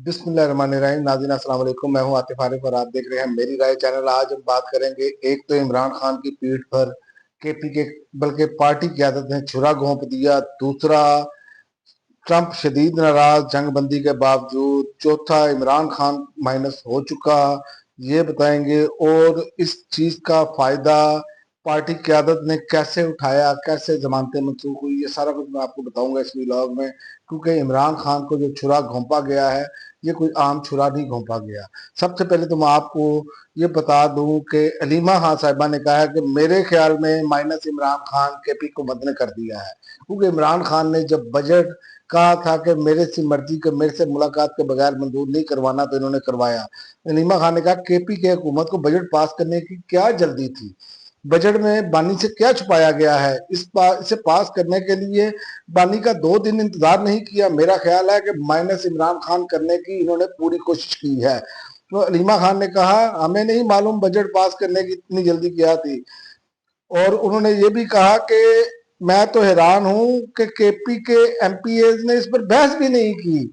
बिस्मिल्लाहिर्रहमानिर्रहीम। नाज़रीन अस्सलाम वालेकुम, मैं हूं आतिफ आरिफ और आप देख रहे हैं मेरी राय चैनल। आज हम बात करेंगे, एक तो इमरान खान की पीठ पर केपी के बल्कि पार्टी की क्यादत ने छुरा घोंप दिया, दूसरा ट्रंप शदीद नाराज जंगबंदी के बावजूद, चौथा इमरान खान माइनस हो चुका, ये बताएंगे। और इस चीज का फायदा पार्टी क्यादत ने कैसे उठाया, कैसे जमानतें मंसूख हुई, ये सारा कुछ मैं आपको बताऊंगा इस व्लॉग में। क्योंकि इमरान खान को जो छुरा घोंपा गया है, ये कोई आम छुरा नहीं घोंपा गया। सबसे पहले तो मैं आपको ये बता दूं कि अलीमा खान साहिबा ने कहा है कि मेरे ख्याल में माइनस इमरान खान केपी को मद ने कर दिया है। क्योंकि इमरान खान ने जब बजट कहा था कि मेरे से मर्जी के मेरे से मुलाकात के बगैर मंजूर नहीं करवाना, तो इन्होंने करवाया। अलीमा खान ने कहा केपी के हुकूमत को बजट पास करने की क्या जल्दी थी, बजट में बानी से क्या छुपाया गया है, इसे पास करने के लिए बानी का 2 दिन इंतजार नहीं किया। मेरा ख्याल है कि माइनस इमरान खान करने की इन्होंने पूरी कोशिश की है। तो अलीमा खान ने कहा हमें नहीं मालूम बजट पास करने की इतनी जल्दी क्या थी। और उन्होंने ये भी कहा कि मैं तो हैरान हूं कि केपी के एमपीएज ने इस पर बहस भी नहीं की।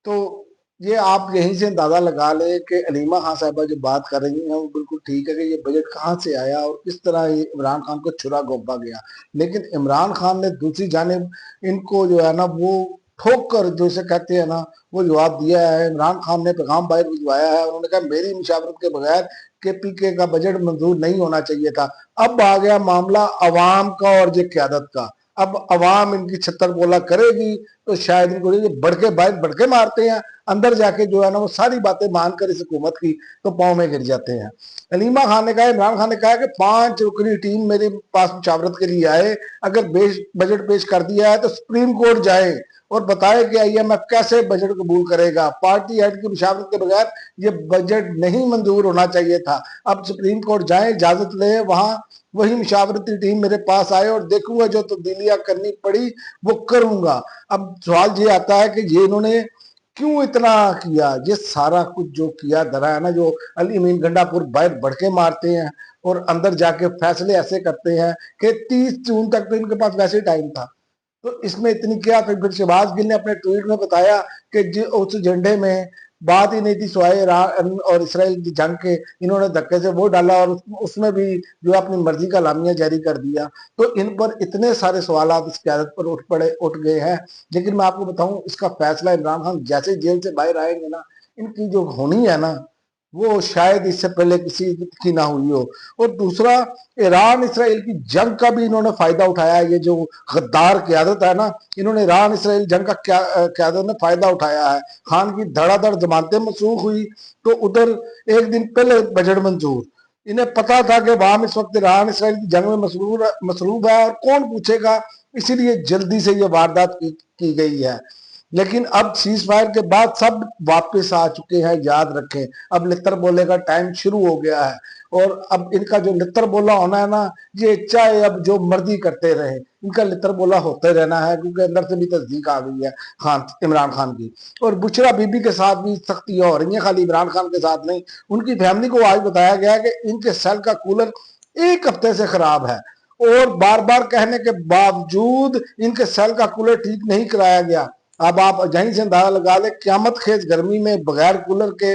तो ये आप यहीं से अंदाजा लगा ले कि अलीमा खान साहबा जो बात कर रही हैं वो बिल्कुल ठीक है कि ये बजट कहाँ से आया और किस तरह ये इमरान खान को छुरा घोंपा गया। लेकिन इमरान खान ने दूसरी जानिब इनको जो है ना वो ठोक कर, जो इसे कहते हैं ना, वो जवाब दिया है। इमरान खान ने पैगाम बाहर भिजवाया है, उन्होंने कहा मेरी मुशावरत के बगैर केपीके का बजट मंजूर नहीं होना चाहिए था। अब आ गया मामला अवाम का और ये क्यादत का। अब अवाम इनकी छत्तर बोला करेगी तो शायद इनको ये बढ़के बाहर बढ़के मारते हैं, अंदर जाके जो है ना वो सारी बातें मानकर इस हुकूमत की तो पाँव में गिर जाते हैं। अलीमा खान ने कहा, इमरान खान ने कहा कि 5 रुकनी टीम मेरे पास मुशावरत के लिए आए, अगर बजट पेश कर दिया है तो सुप्रीम कोर्ट जाए और बताए कि आईएमएफ कैसे बजट कबूल करेगा। पार्टी हेड की मुशावरत के बगैर ये बजट नहीं मंजूर होना चाहिए था। अब सुप्रीम कोर्ट जाए, इजाजत ले, वहां वही मुशावरती टीम मेरे पास आए और देखूंगा जो तब्दीलियां करनी पड़ी वो करूंगा। अब सवाल ये आता है कि ये इन्होंने क्यों इतना किया। ये सारा कुछ जो किया धरा है ना, जो अली अमीन गंडापुर बाहर बढ़के मारते हैं और अंदर जाके फैसले ऐसे करते हैं कि 30 जून तक तो इनके पास वैसे ही टाइम था। तो इसमें इतनी क्या, फिर शहबाज गिल ने अपने ट्वीट में बताया कि उस एजेंडे में बात ही नहीं थी सिवाय ईरान और इसराइल की जंग के, इन्होंने धक्के से वो डाला और उसमें भी जो अपनी मर्जी का लामिया जारी कर दिया। तो इन पर इतने सारे सवाल इस क्यादत पर उठ गए हैं। लेकिन मैं आपको बताऊं, इसका फैसला इमरान खान जैसे जेल से बाहर आएंगे ना, इनकी जो होनी है ना वो शायद इससे पहले किसी की ना हुई हो। और दूसरा, ईरान इसराइल की जंग का भी इन्होंने फायदा उठाया। ये जो गद्दार क्यादत है ना, इन्होंने ईरान इसराइल जंग का क्यादत ने फायदा उठाया है। खान की धड़ाधड़ जमानतें मंसूख हुई तो उधर एक दिन पहले बजट मंजूर। इन्हें पता था कि वहां इस वक्त ईरान इसराइल की जंग में मसरूफ है और कौन पूछेगा, इसीलिए जल्दी से ये वारदात की गई है। लेकिन अब सीज फायर के बाद सब वापस आ चुके हैं, याद रखें। अब लितर बोले का टाइम शुरू हो गया है और अब इनका जो लितर बोला होना है ना, ये चाहे अब जो मर्जी करते रहे, इनका लितर बोला होते रहना है। क्योंकि अंदर से भी तस्दीक आ गई है इमरान खान की। और बुशरा बीबी के साथ भी सख्तियां हो रही हैं, खाली इमरान खान के साथ नहीं। उनकी फैमिली को आज बताया गया है कि इनके सेल का कूलर 1 हफ्ते से खराब है और बार बार कहने के बावजूद इनके सेल का कूलर ठीक नहीं कराया गया। अब आप यहीं से अंदाजा लगा ले क्यामत खेज गर्मी में बगैर कूलर के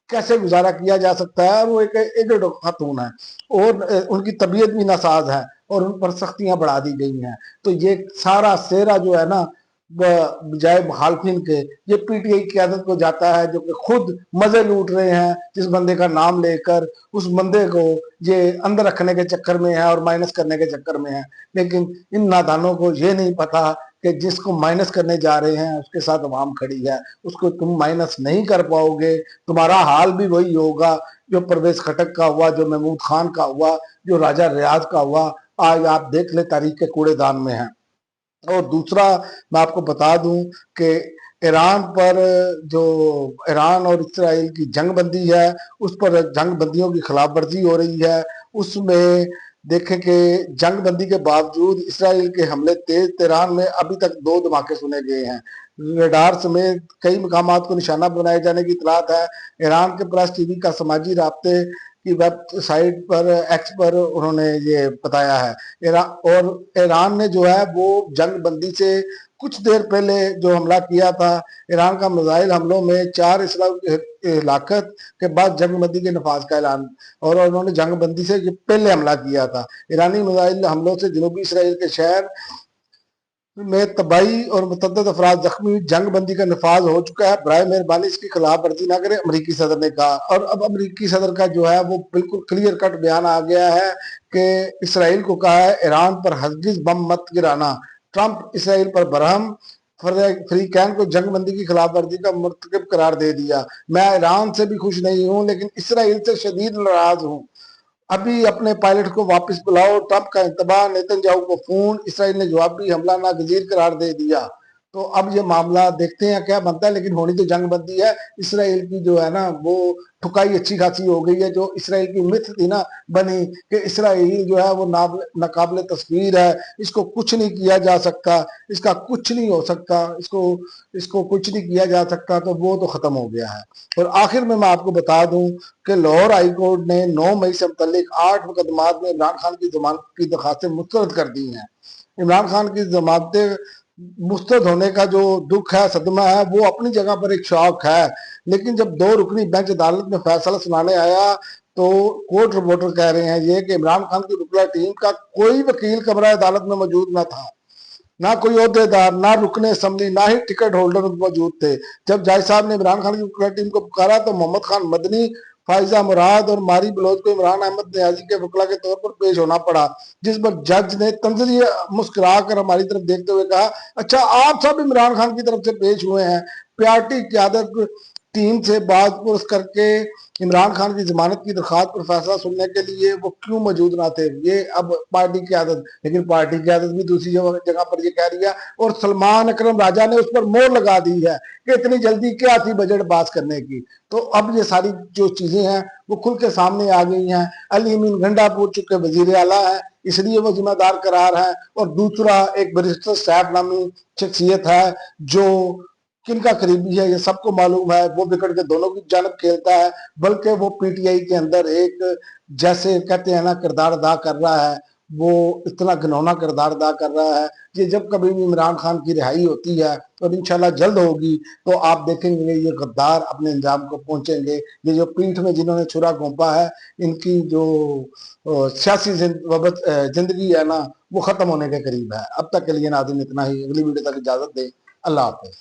कैसे गुजारा किया जा सकता है। और वो एक एजड खातून है और उनकी तबीयत भी नासाज है और उन पर सख्तियां बढ़ा दी गई हैं। तो ये सारा सेरा जो है ना, बजाय मुखालफिन के ये पीटीआई की क्यादत को जाता है, जो कि खुद मजे लूट रहे हैं जिस बंदे का नाम लेकर। उस बंदे को ये अंदर रखने के चक्कर में है और माइनस करने के चक्कर में है। लेकिन इन नादानों को ये नहीं पता कि जिसको माइनस करने जा रहे हैं उसके साथ अवाम खड़ी है, उसको तुम माइनस नहीं कर पाओगे। तुम्हारा हाल भी वही होगा जो परवेज खटक का हुआ, जो महमूद खान का हुआ, जो राजा रियाज का हुआ। आज आप देख ले तारीख के कूड़ेदान में है। और दूसरा, मैं आपको बता दूं कि ईरान पर जो ईरान और इसराइल की जंग बंदी है, उस पर जंग बंदियों की खिलाफ वर्जी हो रही है। उसमें देखें कि जंग बंदी के बावजूद इसराइल के हमले तेज, तेहरान में अभी तक 2 धमाके सुने गए हैं। रडार समेत कई मकामात को निशाना बनाए जाने की इतलात है। ईरान के प्रेस टीवी का समाजी राब्ते की वेबसाइट पर एक्स पर उन्होंने ये बताया है। और ईरान ने जो है वो जंग बंदी से کچھ دیر پہلے جو حملہ کیا تھا ایران کا میزائل حملوں میں 4 اسرائیل کی ہلاکت کے بعد جنگ بندی کے نفاذ کا اعلان، اور انہوں نے جنگ بندی سے پہلے حملہ کیا تھا۔ ایرانی میزائل حملوں سے جنوبی اسرائیل کے شہر میں تباہی اور متعدد افراد زخمی، جنگ بندی کا نفاذ ہو چکا ہے، برائے مہربانی اس کی خلاف ورزی نہ کریں، امریکی صدر نے کہا۔ اور اب امریکی صدر کا جو ہے وہ بالکل کلیئر کٹ بیان آ گیا ہے کہ اسرائیل کو کہا ہے ایران پر ہرگز بم مت گرانا۔ ٹرمپ اسرائیل پر برہم، فریقین کو جنگ بندی کی خلاف ورزی کا مرتکب قرار دے دیا۔ میں ایران سے بھی خوش نہیں ہوں لیکن اسرائیل سے شدید ناراض ہوں۔ ابھی اپنے پائلٹ کو واپس بلاؤ، ٹرمپ کا انتباہ، نیتن یاہو کو فون۔ اسرائیل نے جوابی حملہ ناگزیر قرار دے دیا۔ تو اب یہ معاملہ دیکھتے ہیں کیا بنتا ہے، لیکن ہونی تو جنگ بندی ہے۔ اسرائیل کی جو ہے نا وہ ٹھکائی اچھی خاصی ہو گئی ہے۔ جو اسرائیل کی مت تھی نا بنی کہ اسرائیل جو ہے وہ ناقابل تصویر ہے، اس کو کچھ نہیں کیا جا سکتا، اس کا کچھ نہیں ہو سکتا، اس کو کچھ نہیں کیا جا سکتا، تو وہ تو ختم ہو گیا ہے۔ اور آخر میں آپ کو بتا دوں کہ لاہور ہائی کورٹ نے 9 مئی سے متعلق 8 مقدمات میں عمران خان کی ضمانت کی درخواستیں مسترد کر دی ہیں۔ عمران خان کی ضمانتیں مسترد ہونے کا جو دکھ ہے، صدمہ ہے، وہ اپنی جگہ پر ایک شوق ہے، لیکن جب 2 رکنی بینچ عدالت میں فیصلہ سنانے آیا تو کورٹ رپورٹر کہہ رہے ہیں یہ کہ عمران خان کی وکلا ٹیم کا کوئی وکیل کمرہ عدالت میں موجود نہ تھا، نہ کوئی عہدیدار، نہ رکن اسمبلی، نہ ہی ٹکٹ ہولڈر موجود تھے۔ جب جج صاحب نے عمران خان کی وکلا ٹیم کو پکارا تو محمد خان مدنی، فائزہ مراد اور ماری بلوچ کو عمران احمد نیازی کے وکلا کے طور پر پیش ہونا پڑا، جس پر جج نے طنزی مسکرا کر ہماری طرف دیکھتے ہوئے کہا اچھا آپ سب عمران خان کی طرف سے پیش ہوئے ہیں۔ پارٹی قیادت ٹیم سے بات پرس کر کے عمران خان کی ضمانت کی درخواست پر فیصلہ سننے کے لیے وہ کیوں موجود نہ تھے؟ یہ اب پارٹی قیادت، لیکن پارٹی قیادت بھی دوسری جگہ پر یہ کہہ رہی ہے، اور سلمان اکرم راجہ نے اس پر مور لگا دی ہے کہ اتنی جلدی کیا تھی بجٹ پاس کرنے کی۔ تو اب یہ ساری جو چیزیں ہیں وہ کھل کے سامنے آ گئی ہیں۔ علی امین گنڈا پور چکے وزیر اعلیٰ ہیں، اس لیے وہ ذمہ دار قرار ہے، اور دوسرا ایک بیرسٹر سیف نامی شخصیت ہے جو کن کا قریبی ہے، یہ سب کو معلوم ہے، وہ وکٹ کے دونوں کی جانب کھیلتا ہے، بلکہ وہ پی ٹی آئی کے اندر ایک جیسے کہتے ہیں نا کردار ادا کر رہا ہے، وہ اتنا گھنونا کردار ادا کر رہا ہے۔ یہ جب کبھی بھی عمران خان کی رہائی ہوتی ہے اور انشاءاللہ جلد ہوگی تو آپ دیکھیں گے یہ غدار اپنے انجام کو پہنچیں گے۔ یہ جو پیٹھ میں جنہوں نے چھرا گھونپا ہے، ان کی جو سیاسی زندگی ہے نا وہ ختم ہونے کے قریب ہے۔ اب تک کے لیے ناظرین اتنا ہی، اگلی ویڈیو تک اجازت دیں، اللہ حافظ۔